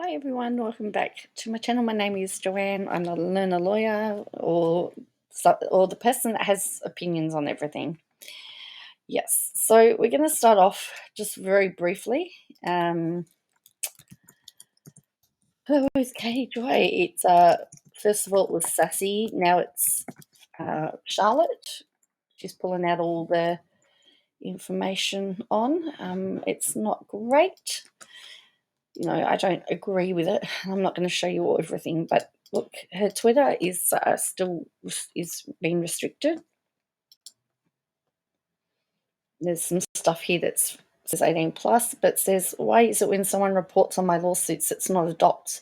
Hi everyone, welcome back to my channel. My name is Joanne. I'm a learner lawyer or the person that has opinions on everything. Yes, so we're going to start off just very briefly. Hello, it's Katie Joy. It's first of all it was Sassy, now it's Charlotte. She's pulling out all the information on. It's not great. I don't agree with it. I'm not going to show you all everything, but look, her Twitter is still being restricted. There's some stuff here that says 18 plus, but says, why is it when someone reports on my lawsuits, it's not adopts,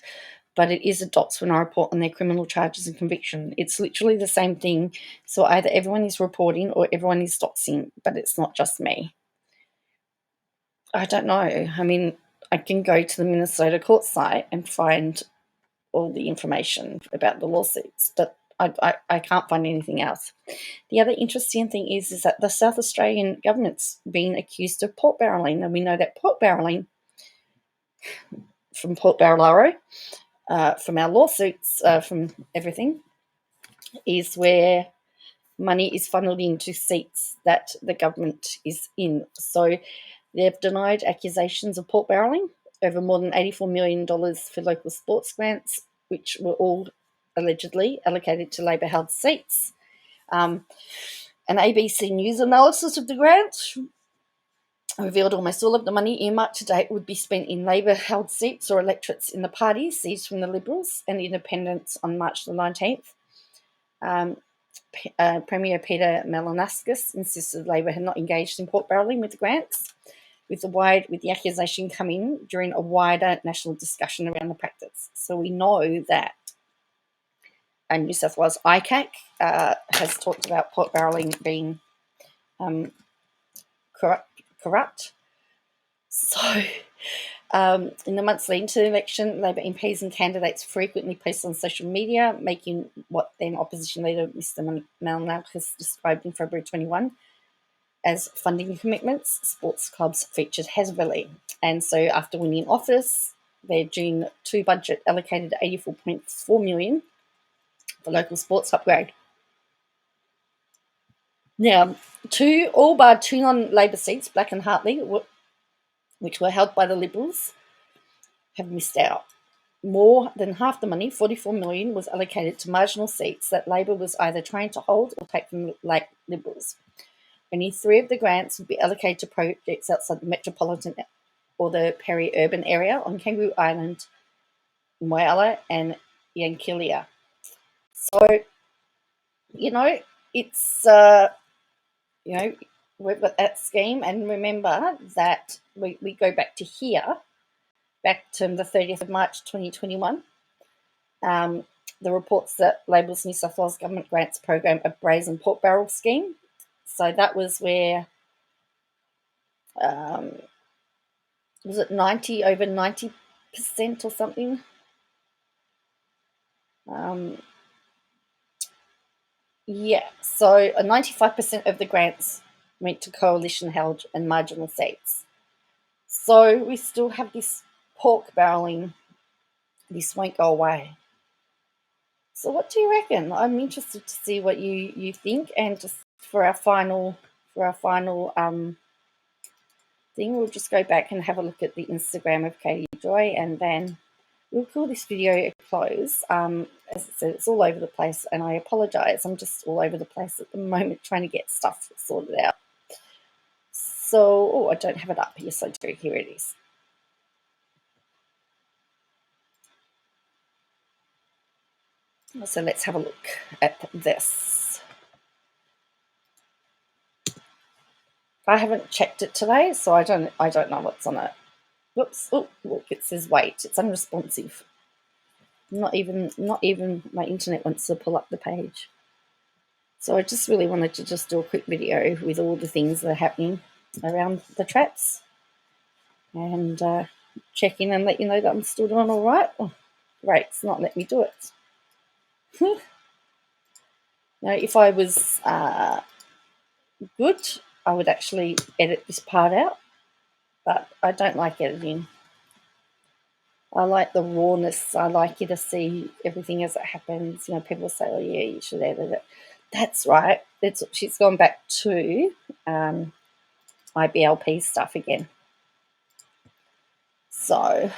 but it is adopts when I report on their criminal charges and conviction? It's literally the same thing. So either everyone is reporting or everyone is doxing, but it's not just me. I don't know. I mean, I can go to the Minnesota court site and find all the information about the lawsuits, but I can't find anything else. The other interesting thing is that the South Australian government's been accused of pork barrelling, and we know that pork barrelling from Pork Barrelling, from our lawsuits, from everything, is where money is funneled into seats that the government is in. So they've denied accusations of pork barrelling over more than $84 million for local sports grants, which were all allegedly allocated to Labor-held seats. An ABC News analysis of the grants revealed almost all of the money earmarked to date would be spent in Labor-held seats or electorates in the party seized from the Liberals and Independents on March the 19th. Premier Peter Malinauskas insisted Labor had not engaged in pork barrelling with the grants, with the accusation coming during a wider national discussion around the practice. So we know that New South Wales ICAC has talked about pork barrelling being corrupt. So in the months leading to the election, Labor MPs and candidates frequently posted on social media, making what then opposition leader Mr. Malinauskas described in February 21 as funding commitments. Sports clubs featured heavily. And so after winning office, their June 2 budget allocated $84.4 million for local sports upgrade. Now, all but two non-Labor seats, Black and Hartley, which were held by the Liberals, have missed out. More than half the money, $44 million, was allocated to marginal seats that Labor was either trying to hold or take from the Liberals. Only 3 of the grants would be allocated to projects outside the metropolitan or the peri-urban area on Kangaroo Island, Moala, and Yankilia. So, it's, we've got that scheme. And remember that we go back to here, back to the 30th of March 2021. The reports that Labor's New South Wales government grants program a brazen pork barrel scheme. So that was where, was it over 90% or something? Yeah, so 95% of the grants went to coalition-held and marginal seats. So we still have this pork barrelling. This won't go away. So what do you reckon? I'm interested to see what you think. And just for our final thing, we'll just go back and have a look at the Instagram of Katie Joy, and then we'll call this video a close. As I said, it's all over the place, and I apologise. I'm just all over the place at the moment trying to get stuff sorted out. So, I don't have it up. Yes, I do. Here it is. So let's have a look at this. I haven't checked it today, so I don't know what's on it. Whoops! Oh, look, it says wait. It's unresponsive. Not even my internet wants to pull up the page. So I just really wanted to just do a quick video with all the things that are happening around the traps, and check in and let you know that I'm still doing all right. Oh, great! It's not letting me do it. Now, if I was good, I would actually edit this part out, but I don't like editing. I like the rawness. I like you to see everything as it happens. You know, people say, "Oh, yeah, you should edit it." That's right. She's gone back to IBLP stuff again. So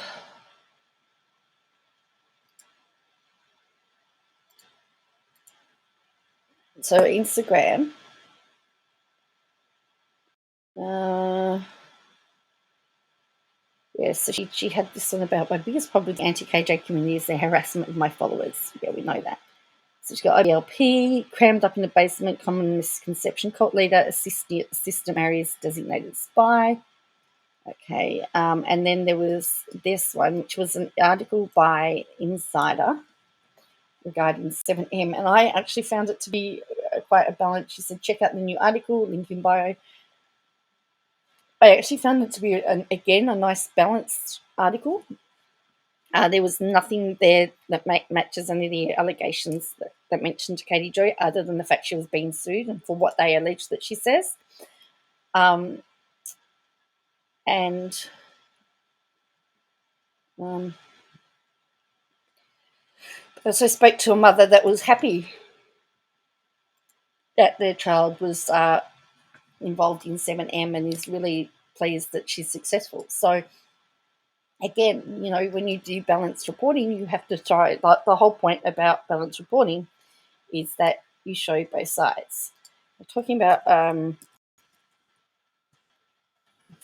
Instagram. Yeah, so she had this one about my biggest problem with the anti-KJ community is the harassment of my followers. Yeah, we know that. So she's got IBLP, crammed up in the basement, common misconception, cult leader, assistant Mary's designated spy. Okay, and then there was this one, which was an article by Insider regarding 7M, and I actually found it to be quite a balance. She said, check out the new article, link in bio. I actually found it to be, again, a nice balanced article. There was nothing there that matches any of the allegations that mentioned Katie Joy, other than the fact she was being sued and for what they allege that she says. And I also spoke to a mother that was happy that their child was involved in 7M and is really pleased that she's successful. So again, you know, when you do balanced reporting, you have to try, like the whole point about balanced reporting is that you show both sides. We're talking about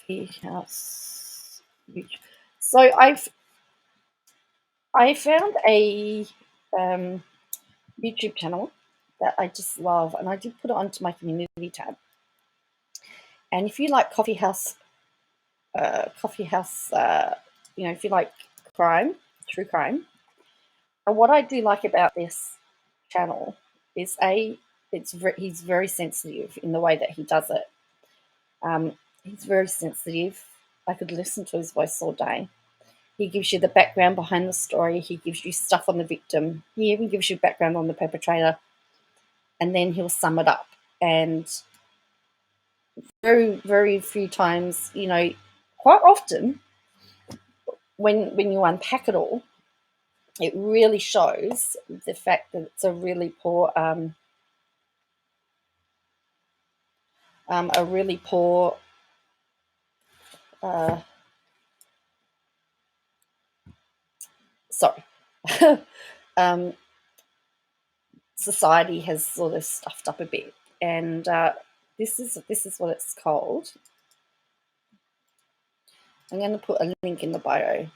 Coffeehouse. So I found a YouTube channel that I just love, and I did put it onto my community tab. And if you like Coffeehouse, you know, if you like crime, true crime, and what I do like about this channel is he's very sensitive in the way that he does it. He's very sensitive. I could listen to his voice all day. He gives you the background behind the story. He gives you stuff on the victim. He even gives you background on the perpetrator, and then he'll sum it up. And very, very few times, you know, quite often, when you unpack it all, it really shows the fact that it's a really poor sorry, society has sort of stuffed up a bit, and this is what it's called. I'm going to put a link in the bio.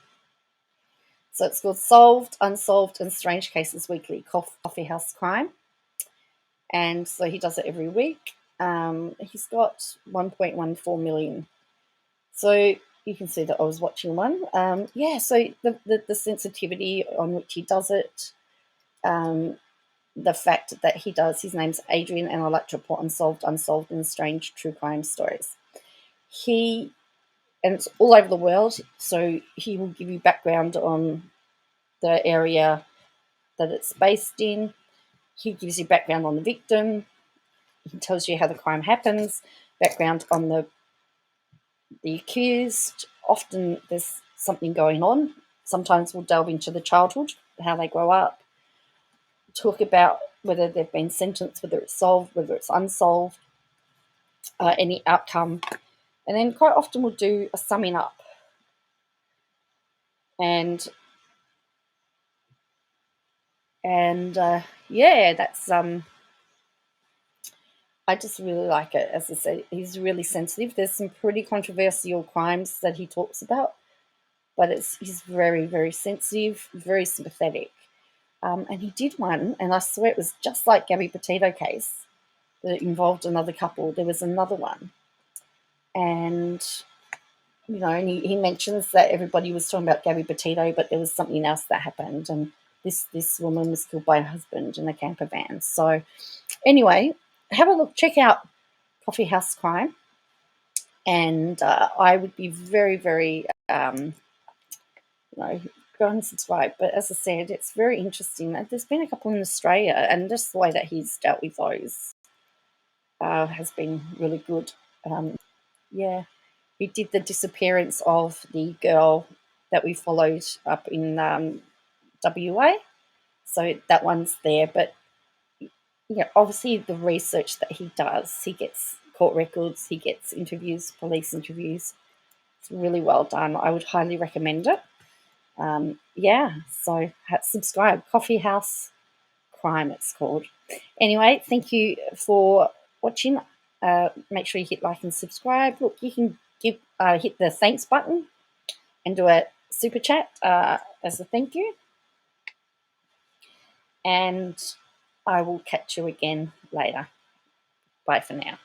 So it's called Solved, Unsolved, and Strange Cases Weekly, Coffeehouse Crime. And so he does it every week. He's got 1.14 million. So you can see that I was watching one. Yeah, so the sensitivity on which he does it, the fact that he does, his name's Adrian, and I like to report unsolved, and strange true crime stories. And it's all over the world, so he will give you background on the area that it's based in. He gives you background on the victim. He tells you how the crime happens, background on the accused. Often there's something going on. Sometimes we'll delve into the childhood, how they grow up, talk about whether they've been sentenced, whether it's solved, whether it's unsolved, any outcome. And then quite often we'll do a summing up. And yeah, that's I just really like it. As I said, he's really sensitive. There's some pretty controversial crimes that he talks about, but he's very, very sensitive, very sympathetic. And he did one, and I swear it was just like Gabby Petito case that involved another couple. There was another one, and you know, and he mentions that everybody was talking about Gabby Petito, but there was something else that happened, and this woman was killed by her husband in a camper van. So anyway, have a look, check out Coffeehouse Crime, and I would be very, very, you know, go and subscribe. But as I said, it's very interesting. There's been a couple in Australia, and just the way that he's dealt with those has been really good. Yeah, he did the disappearance of the girl that we followed up in WA. So that one's there. But yeah, obviously the research that he does, he gets court records, he gets interviews, police interviews. It's really well done. I would highly recommend it. So subscribe. Coffeehouse Crime, it's called. Anyway, thank you for watching. Make sure you hit like and subscribe. Look, you can hit the thanks button and do a super chat as a thank you. And I will catch you again later. Bye for now.